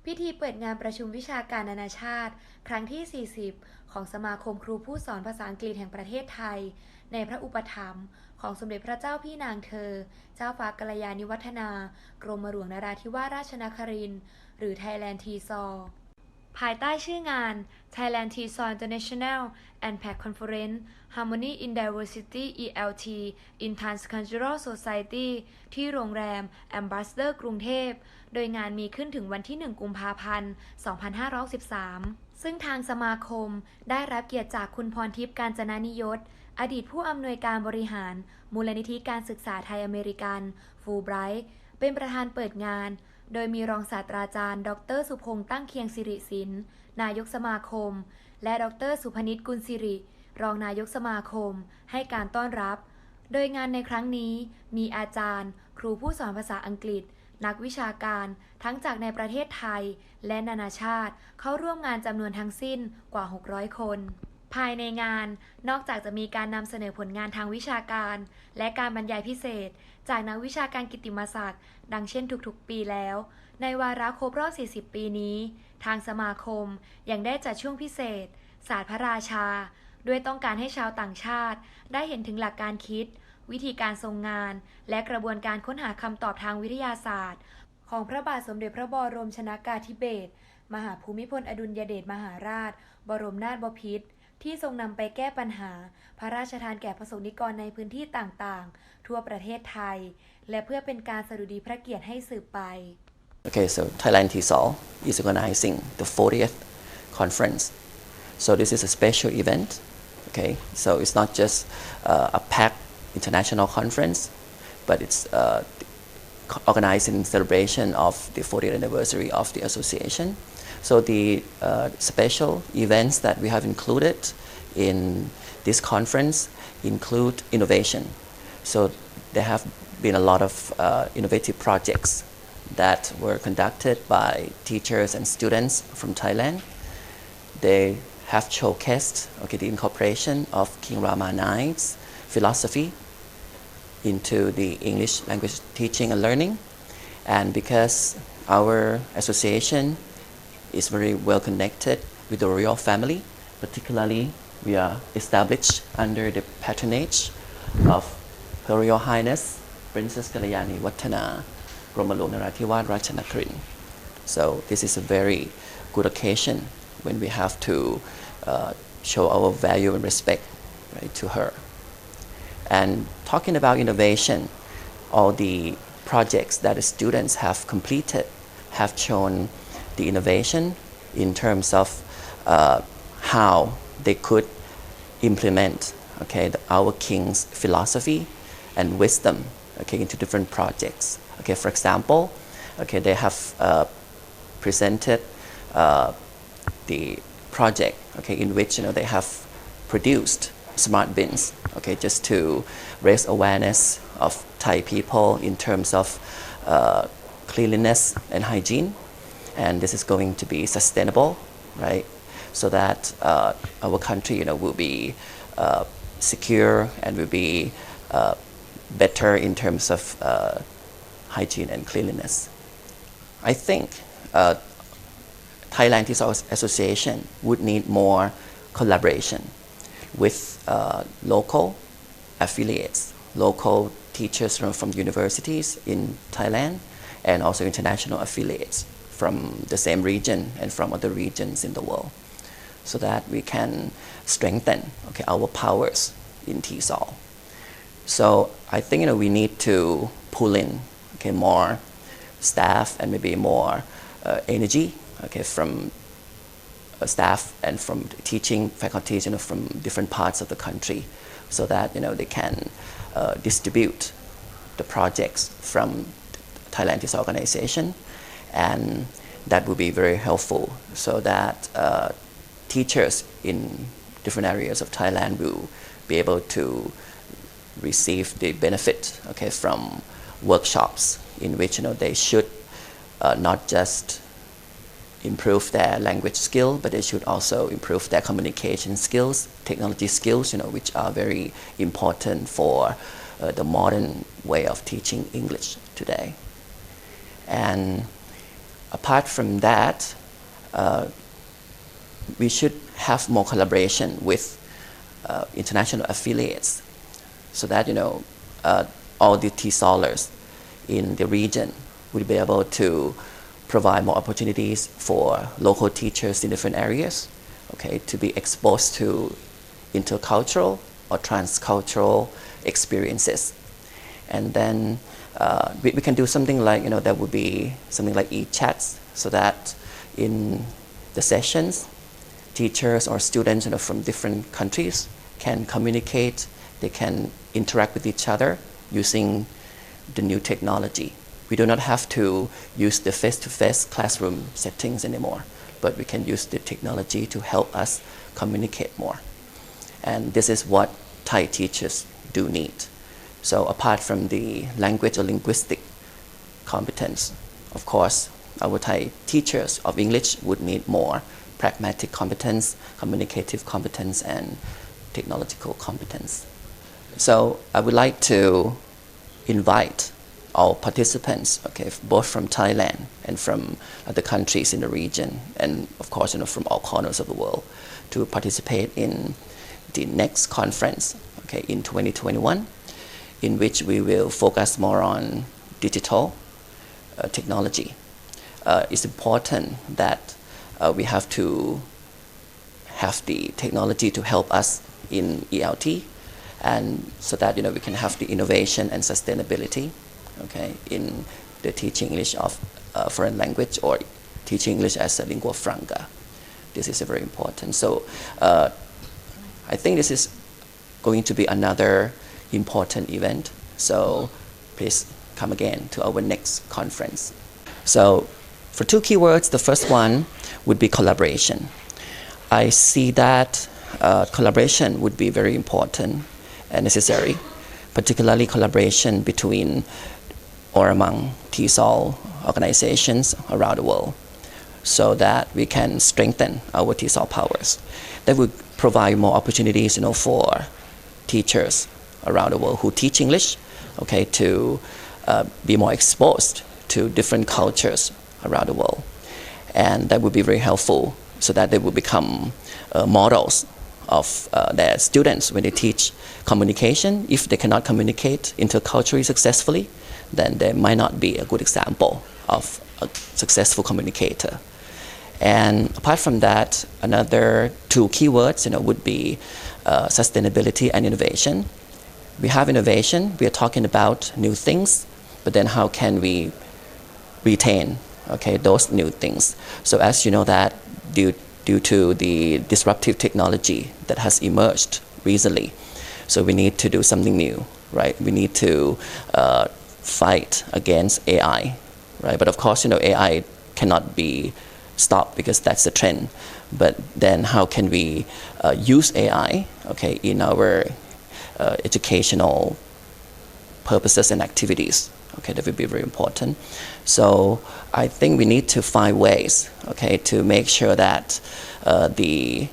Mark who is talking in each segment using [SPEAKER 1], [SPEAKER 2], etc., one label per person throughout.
[SPEAKER 1] พิธีเปิดงานประชุมวิชาการนานาชาติครั้งที่ 40 ของสมาคมครูผู้สอนภาษาอังกฤษแห่งประเทศไทยในพระอุปถัมภ์ของสมเด็จพระเจ้าพี่นางเธอเจ้าฟ้ากัลยาณิวัฒนากรมหลวงนราธิวาสราชนครินทร์หรือ Thailand TESOL ภายใต้ชื่องาน Thailand TESOL International and Pact Conference Harmony in Diversity ELT in Transcultural Society ที่โรงแรมแอมบาสเดอรกรุงเทพโดยงานมีขึ้นถึงวันที่ 1 กุมภาพันธ์ 2513 ซึ่งทางสมาคมได้รับเกียรติจากคุณพรทิพย์กาญจนานิยตอดีตผู้อำนวยการบริหารมูลนิธิการศึกษาไทยอเมริกันฟูลไบรท์เป็นประธานเปิดงานโดยมีรองศาสตราจารย์ดร.สุพงษ์ตั้งเคียงสิริสินนายกสมาคมและดร.สุพนิชกุลสิริรองนายกสมาคมให้การต้อนรับโดยงานในครั้งนี้มีอาจารย์ครูผู้สอนภาษาอังกฤษนักวิชาการทั้งจากในประเทศไทยและนานาชาติเข้าร่วมงานจำนวนทั้งสิ้นกว่า600คนภายในงานนอกจากจะมีการนำเสนอผลงานทางวิชาการและการบรรยายพิเศษจากนักวิชาการกิตติมศักดิ์ดังเช่นทุกๆปีแล้วในวาระครบรอบ40 ปีนี้ทางสมาคมยังได้จัดช่วงพิเศษศาสตร์พระราชาด้วยต้องการให้ชาวต่างชาติได้เห็นถึงหลักการคิดวิธีการทรงงานและกระบวนการค้นหาคำตอบทางวิทยาศาสตร์ของพระบาทสมเด็จพระบรมชนกาธิเบศรมหาภูมิพลอดุลยเดชมหาราชบรมนาถบพิตรที่ทรงนำไปแก้ปัญหาพระราชทานแก่ประสงค์นิกรในพื้นที่ต่างๆทั่วประเทศไทยและเพื่อเป็นการสดุดีพระเกียรติให้สืบไป
[SPEAKER 2] Okay, so Thailand TESOL is organizing the 40th conference. So this is a special event. Okay, so it's not just a packed international conference, but it's organized in celebration of the 40th anniversary of the association. So the special events that we have included in this conference include innovation. So there have been a lot of innovative projects that were conducted by teachers and students from Thailand. They have showcased the incorporation of King Rama IX's philosophy into the English language teaching and learning. And because our association is very well connected with the royal family, particularly we are established under the patronage of Her Royal Highness Princess Kalyani Wattana, กรมหลวงนราธิวาสราชนครินทร์ So this is a very good occasion when we have to show our value and respect, right, to her. And talking about innovation, all the projects that the students have completed have shown the innovation in terms of how they could implement our king's philosophy and wisdom into different projects. For example, they have presented the project in which they have produced smart bins just to raise awareness of Thai people in terms of cleanliness and hygiene, and this is going to be sustainable, right, so that our country will be secure and will be better in terms of hygiene and cleanliness. I think Thailand TESOL Association would need more collaboration with local affiliates, local teachers from universities in Thailand, and also international affiliates from the same region and from other regions in the world, so that we can strengthen our powers in TESOL. So I think we need to pull in more staff and maybe more energy from staff and from teaching faculties from different parts of the country, so that they can distribute the projects from Thailand TESOL organization, and that would be very helpful, so that teachers in different areas of Thailand will be able to receive the benefit from workshops in which they should not just improve their language skill, but they should also improve their communication skills, technology skills, which are very important for the modern way of teaching English today. And apart from that, we should have more collaboration with international affiliates so that all the TESOLers in the region will be able to provide more opportunities for local teachers in different areas, okay, to be exposed to intercultural or transcultural experiences. And then we can do something like, there would be something like e-chats, so that in the sessions, teachers or students from different countries can communicate, they can interact with each other using the new technology. We do not have to use the face-to-face classroom settings anymore, but we can use the technology to help us communicate more. And this is what Thai teachers do need. So apart from the language or linguistic competence, of course, our Thai teachers of English would need more pragmatic competence, communicative competence, and technological competence. So I would like to invite all participants, okay, both from Thailand and from other countries in the region, and of course, from all corners of the world, to participate in the next conference, okay, in 2021, in which we will focus more on digital technology. It's important that we have to have the technology to help us in ELT, and so that we can have the innovation and sustainability, okay, in the teaching English of foreign language or teaching English as a lingua franca. This is very important. So I think this is going to be another important event. So please come again to our next conference. So for two keywords, the first one would be collaboration. I see that collaboration would be very important and necessary, particularly collaboration between or among TESOL organizations around the world, so that we can strengthen our TESOL powers. That would provide more opportunities, for teachers around the world who teach English, okay, to be more exposed to different cultures around the world. And that would be very helpful, so that they will become models of their students when they teach communication. If they cannot communicate interculturally successfully, then they might not be a good example of a successful communicator. And apart from that, another two keywords, would be sustainability and innovation. We have innovation, we are talking about new things, but then how can we retain, okay, those new things? So as you know that due to the disruptive technology that has emerged recently, so we need to do something new, right? We need to fight against AI, right? But of course, AI cannot be stopped because that's the trend. But then how can we use AI, okay, in our educational purposes and activities? Okay, that would be very important. So I think we need to find ways, okay, to make sure that the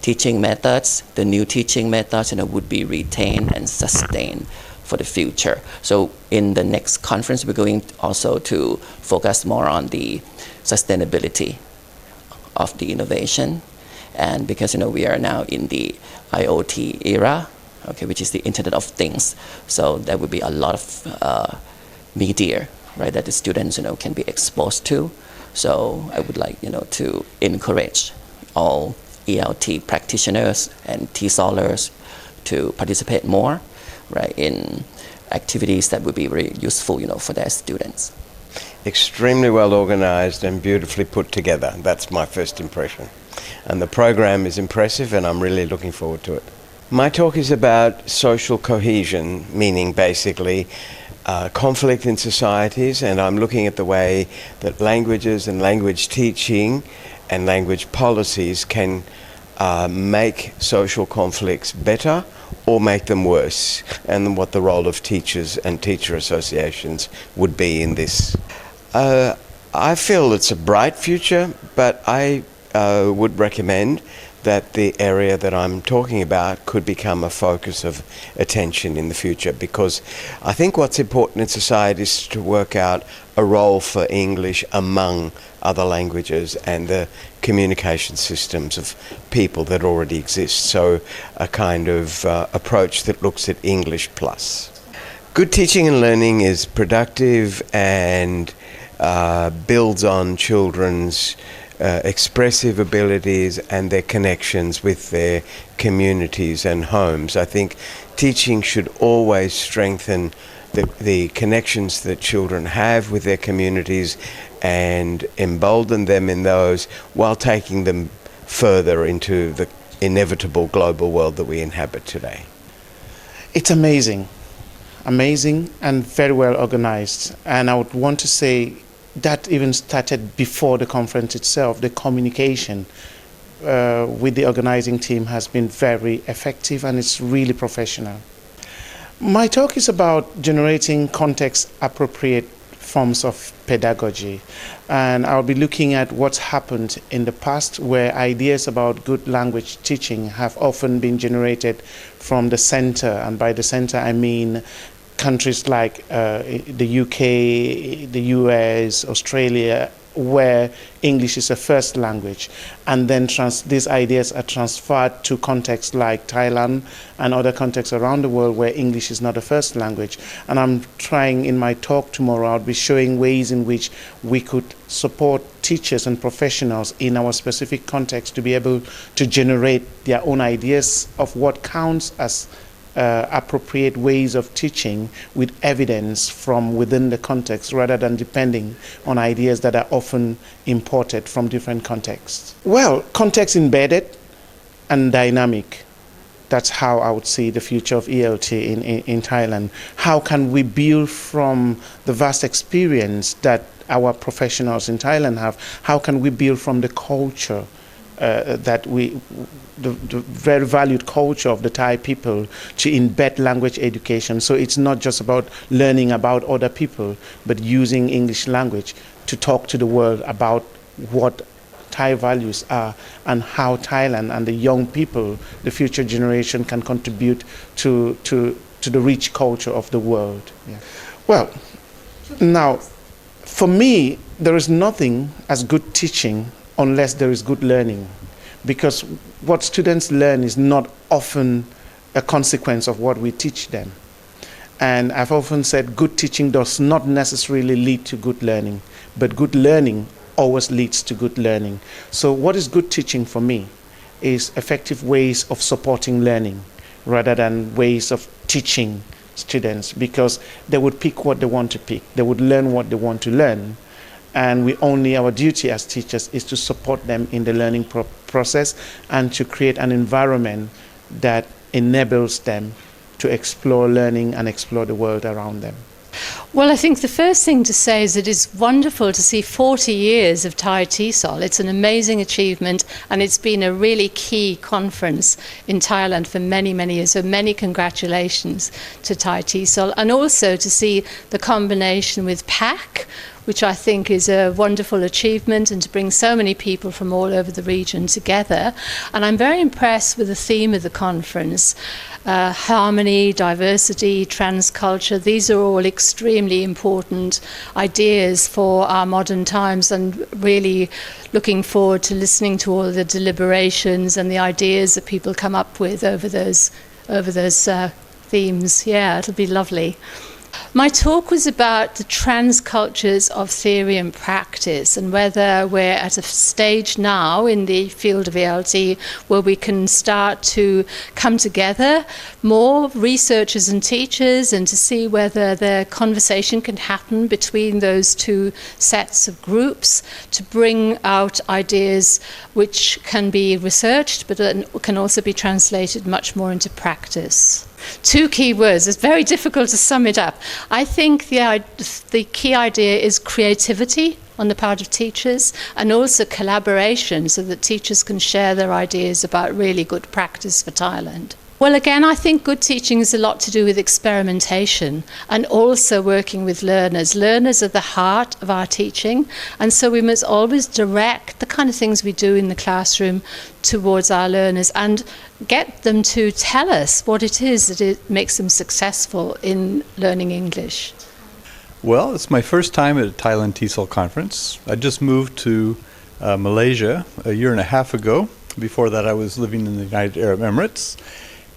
[SPEAKER 2] teaching methods, the new teaching methods, would be retained and sustained for the future. So in the next conference, we're going also to focus more on the sustainability of the innovation. And because, we are now in the IoT era, okay, which is the Internet of Things. So there will be a lot of media, right, that the students, can be exposed to. So I would like, to encourage all ELT practitioners and TESOLers to participate more, right, in activities that would be very useful, for their students.
[SPEAKER 3] Extremely well organized and beautifully put together. That's my first impression. And the program is impressive, and I'm really looking forward to it. My talk is about social cohesion, meaning basically conflict in societies, and I'm looking at the way that languages and language teaching and language policies can make social conflicts better or make them worse, and what the role of teachers and teacher associations would be in this. I feel it's a bright future, but I would recommend that the area that I'm talking about could become a focus of attention in the future, because I think what's important in society is to work out a role for English among other languages and the communication systems of people that already exist. So a kind of approach that looks at English plus. Good teaching and learning is productive and builds on children's expressive abilities and their connections with their communities and homes. I think teaching should always strengthen the connections that children have with their communities and embolden them in those while taking them further into the inevitable global world that we inhabit today.
[SPEAKER 4] It's amazing and very well organized, and I would want to say that even started before the conference itself. The communication with the organizing team has been very effective, and it's really professional. My talk is about generating context-appropriate forms of pedagogy, and I'll be looking at what's happened in the past where ideas about good language teaching have often been generated from the center, and by the center I mean countries like the UK, the US, Australia, where English is a first language, and then these ideas are transferred to contexts like Thailand and other contexts around the world where English is not a first language. And I'm trying in my talk tomorrow, I'll be showing ways in which we could support teachers and professionals in our specific context to be able to generate their own ideas of what counts as appropriate ways of teaching with evidence from within the context rather than depending on ideas that are often imported from different contexts. Well, context embedded and dynamic. That's how I would see the future of ELT in Thailand. How can we build from the vast experience that our professionals in Thailand have? How can we build from the culture the very valued culture of the Thai people to embed language education? So it's not just about learning about other people, but using English language to talk to the world about what Thai values are and how Thailand and the young people, the future generation, can contribute to the rich culture of the world. Yeah. Well, now, for me, there is nothing as good teaching unless there is good learning, because what students learn is not often a consequence of what we teach them. And I've often said good teaching does not necessarily lead to good learning, but good learning always leads to good learning. So what is good teaching for me is effective ways of supporting learning rather than ways of teaching students, because they would pick what they want to pick. They would learn what they want to learn. And our duty as teachers is to support them in the learning process and to create an environment that enables them to explore learning and explore the world around them.
[SPEAKER 5] Well, I think the first thing to say is it is wonderful to see 40 years of Thai TESOL. It's an amazing achievement, and it's been a really key conference in Thailand for many, many years. So many congratulations to Thai TESOL, and also to see the combination with PAC, which I think is a wonderful achievement, and to bring so many people from all over the region together. And I'm very impressed with the theme of the conference. Harmony, diversity, transculture, these are all extremely important ideas for our modern times, and really looking forward to listening to all the deliberations and the ideas that people come up with over those themes. Yeah, it'll be lovely. My talk was about the transcultures of theory and practice, and whether we're at a stage now in the field of ELT where we can start to come together, more researchers and teachers, and to see whether the conversation can happen between those two sets of groups to bring out ideas which can be researched but can also be translated much more into practice. Two key words. It's very difficult to sum it up. I think the key idea is creativity on the part of teachers, and also collaboration, so that teachers can share their ideas about really good practice for Thailand. Well, again, I think good teaching is a lot to do with experimentation and also working with learners. Learners are the heart of our teaching, and so we must always direct the kind of things we do in the classroom towards our learners and get them to tell us what it is that it makes them successful in learning English.
[SPEAKER 6] Well, it's my first time at a Thailand TESOL conference. I just moved to Malaysia a year and a half ago. Before that, I was living in the United Arab Emirates,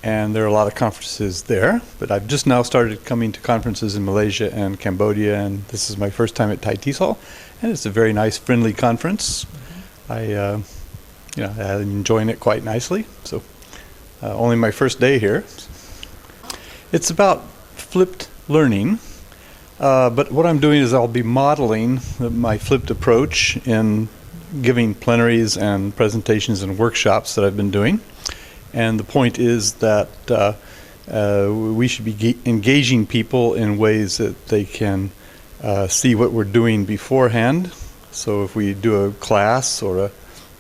[SPEAKER 6] and there are a lot of conferences there. But I've just now started coming to conferences in Malaysia and Cambodia, and this is my first time at Thai TESOL, and it's a very nice, friendly conference. I'm enjoying it quite nicely. So, only my first day here. It's about flipped learning. But what I'm doing is I'll be modeling my flipped approach in giving plenaries and presentations and workshops that I've been doing. And the point is that we should be engaging people in ways that they can see what we're doing beforehand. So if we do a class or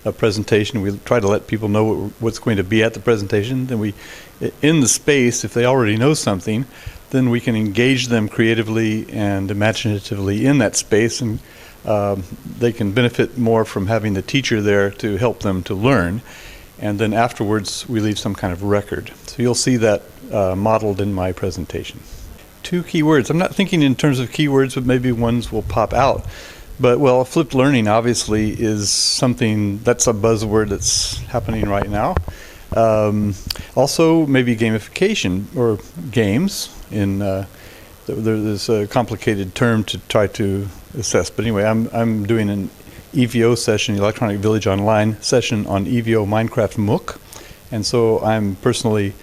[SPEAKER 6] a presentation, we try to let people know what's going to be at the presentation. Then we, in the space, if they already know something, then we can engage them creatively and imaginatively in that space, and they can benefit more from having the teacher there to help them to learn. And then afterwards, we leave some kind of record. So you'll see that modeled in my presentation. 2 keywords. I'm not thinking in terms of keywords, but maybe ones will pop out. But, well, flipped learning obviously is something that's a buzzword that's happening right now. Also, maybe gamification or games. There's a complicated term to try to assess. But anyway, I'm doing an EVO session, Electronic Village Online session on EVO Minecraft MOOC. And so I'm personally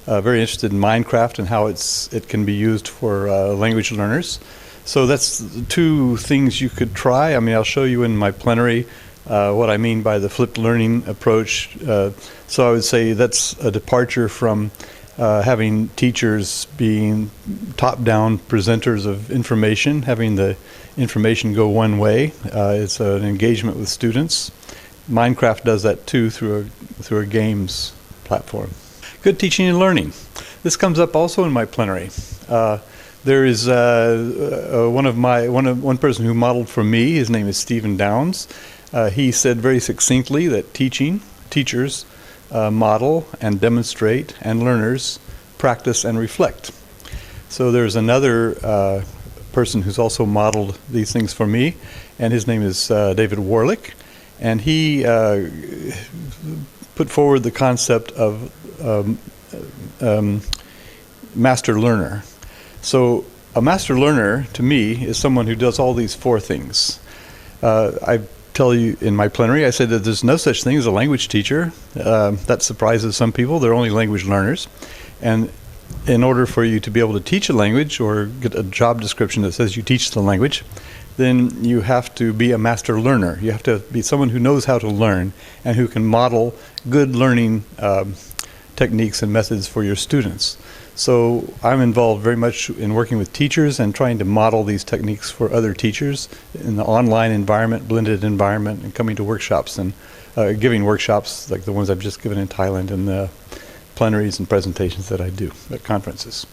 [SPEAKER 6] very interested in Minecraft and how it can be used for language learners. So that's 2 things you could try. I mean, I'll show you in my plenary what I mean by the flipped learning approach. So I would say that's a departure from having teachers being top-down presenters of information, having the information go one way. It's an engagement with students. Minecraft does that too through a games platform. Good teaching and learning. This comes up also in my plenary. There is one person who modeled for me. His name is Stephen Downs. He said very succinctly that teachers model and demonstrate, and learners practice and reflect. So there's another person who's also modeled these things for me, and his name is David Warlick, and he put forward the concept of master learner. So a master learner, to me, is someone who does all these 4 things. I tell you in my plenary, I said that there's no such thing as a language teacher. That surprises some people. They're only language learners. And in order for you to be able to teach a language or get a job description that says you teach the language, then you have to be a master learner. You have to be someone who knows how to learn and who can model good learning techniques and methods for your students. So I'm involved very much in working with teachers and trying to model these techniques for other teachers in the online environment, blended environment, and coming to workshops and giving workshops like the ones I've just given in Thailand and the plenaries and presentations that I do at conferences.